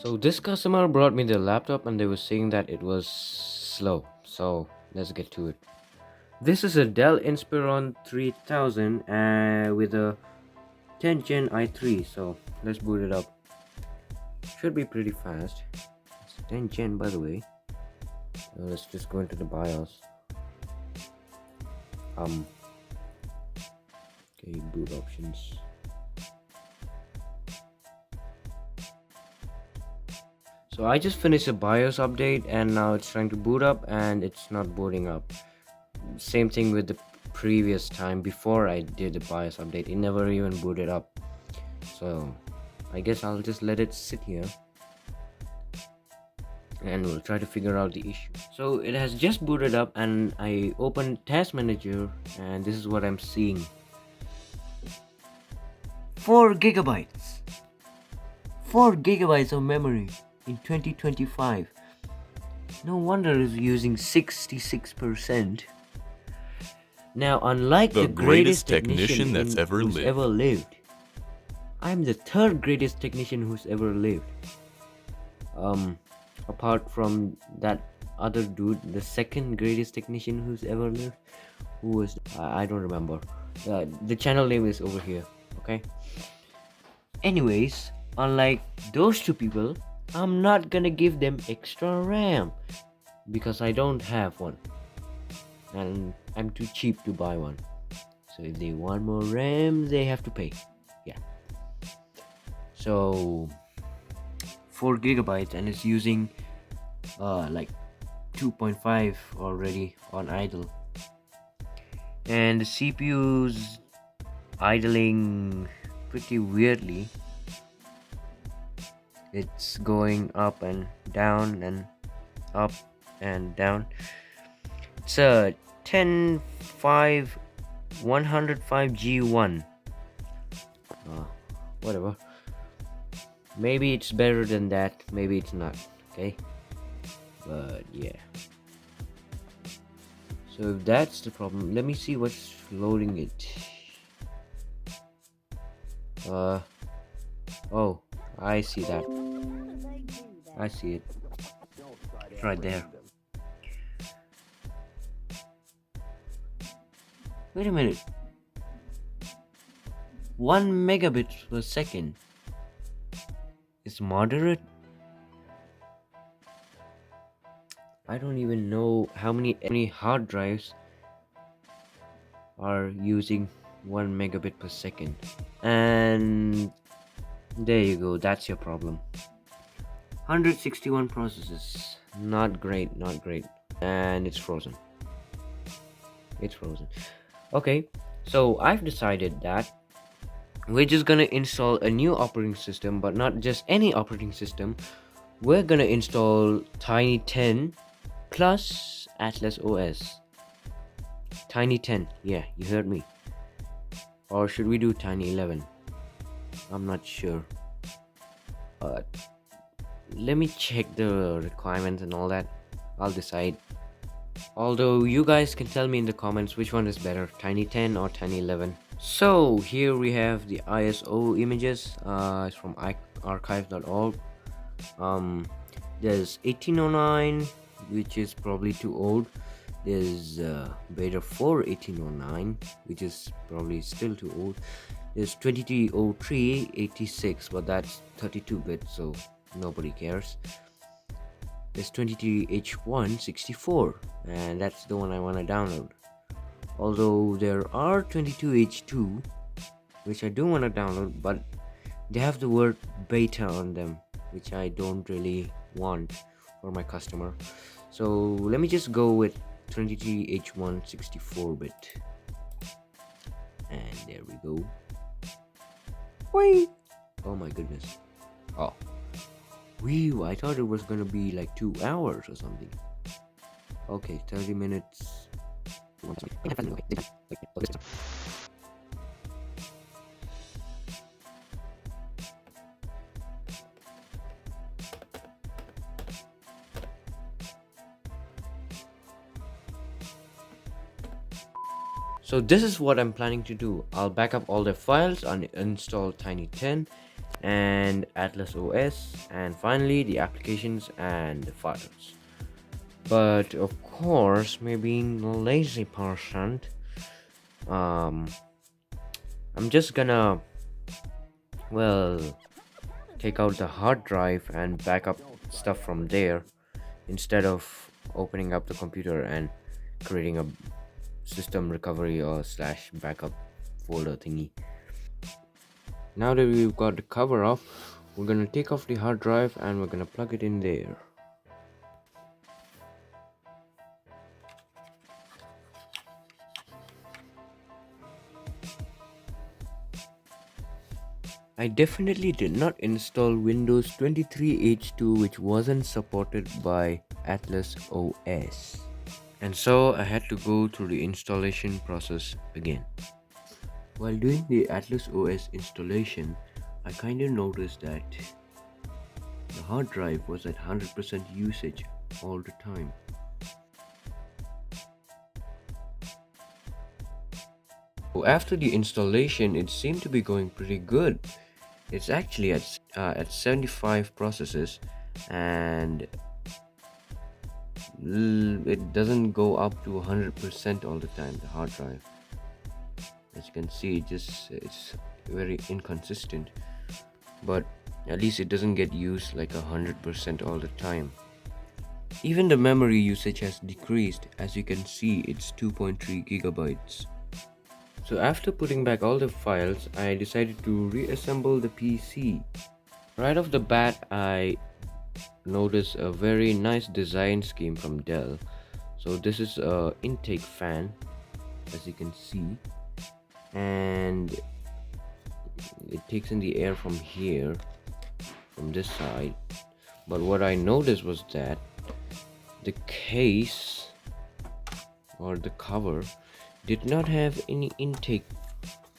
So this customer brought me the laptop and they were saying that it was slow. So let's get to it. This is a Dell Inspiron 3000 with a 10 Gen i3. So let's boot it up. Should be pretty fast. It's 10 Gen by the way. Now let's just go into the BIOS. Okay, boot options. So I just finished a BIOS update and now it's trying to boot up and it's not booting up. Same thing with the previous time before I did the BIOS update, it never even booted up. So I guess I'll just let it sit here and we'll try to figure out the issue. So it has just booted up and I opened Task Manager and this is what I'm seeing. 4 gigabytes. 4 gigabytes of memory in 2025. No wonder it's using 66%. Now, unlike the greatest technician that's ever lived, I'm the third greatest technician who's ever lived. Apart from that other dude, the second greatest technician who's ever lived, who was I don't remember. The channel name is over here. Okay. Anyways, unlike those two people, I'm not gonna give them extra RAM because I don't have one and I'm too cheap to buy one. So if they want more RAM, they have to pay. Yeah. So 4 gigabytes and it's using like 2.5 already on idle, and the CPU's idling pretty weirdly. It's going up and down and up and down. It's a 105 105G1. Whatever. Maybe it's better than that, maybe it's not. Okay, but yeah. So if that's the problem, let me see what's loading it. Oh, I see that. I see it. It's right there. Wait a minute. 1 megabit per second. It's moderate. I don't even know how many hard drives are using 1 megabit per second. And there you go, that's your problem. 161 processes. Not great. And it's frozen. Okay, so I've decided that we're just gonna install a new operating system, but not just any operating system. We're gonna install Tiny 10 plus Atlas OS. Tiny 10, yeah, you heard me. Or should we do Tiny 11? I'm not sure. Let me check the requirements and all that. I'll decide. Although you guys can tell me in the comments which one is better, Tiny 10 or Tiny 11. So here we have the ISO images. It's from archive.org. There's 1809, which is probably too old. There's Beta 4 1809, which is probably still too old. There's 2303 86, but that's 32-bit, so nobody cares. There's 23H1 64, and that's the one I want to download. Although there are 22H2, which I do want to download, but they have the word beta on them, which I don't really want for my customer. So let me just go with 23H1 64-bit. And there we go. Wait! Oh my goodness. Oh. Whew, I thought it was gonna be like 2 hours or something. Okay, 30 minutes. So this is what I'm planning to do. I'll back up all the files and install Tiny 10, and Atlas OS, and finally the applications and the files. But of course, me being a lazy person, um, I'm just gonna, well, take out the hard drive and back up stuff from there instead of opening up the computer and creating a system recovery or slash backup folder thingy. Now that we've got the cover off, we're gonna take off the hard drive and we're gonna plug it in there. I definitely did not install Windows 23H2, which wasn't supported by Atlas OS. And so I had to go through the installation process again. While doing the Atlas OS installation, I kinda noticed that the hard drive was at 100% usage all the time. So after the installation, it seemed to be going pretty good. It's actually at 75 processes, and it doesn't go up to 100% all the time. The hard drive, as you can see, it's very inconsistent. But at least it doesn't get used like 100% all the time. Even the memory usage has decreased. As you can see, it's 2.3 gigabytes. So after putting back all the files, I decided to reassemble the PC. Right off the bat, I noticed a very nice design scheme from Dell. So this is a intake fan, as you can see, and it takes in the air from here, from this side. But what I noticed was that the case or the cover did not have any intake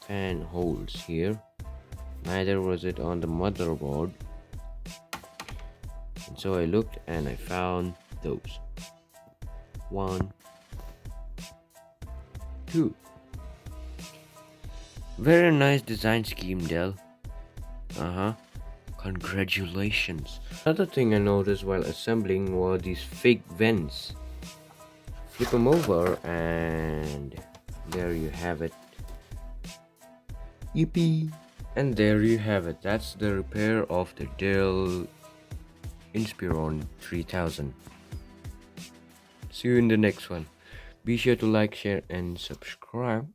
fan holes here. Neither was it on the motherboard. And so I looked and I found those. 1, 2. Very nice design scheme, Dell. Congratulations. Another thing I noticed while assembling were these fake vents. Flip them over and there you have it. Yippee! And there you have it. That's the repair of the Dell Inspiron 3000. See you in the next one. Be sure to like, share, and subscribe.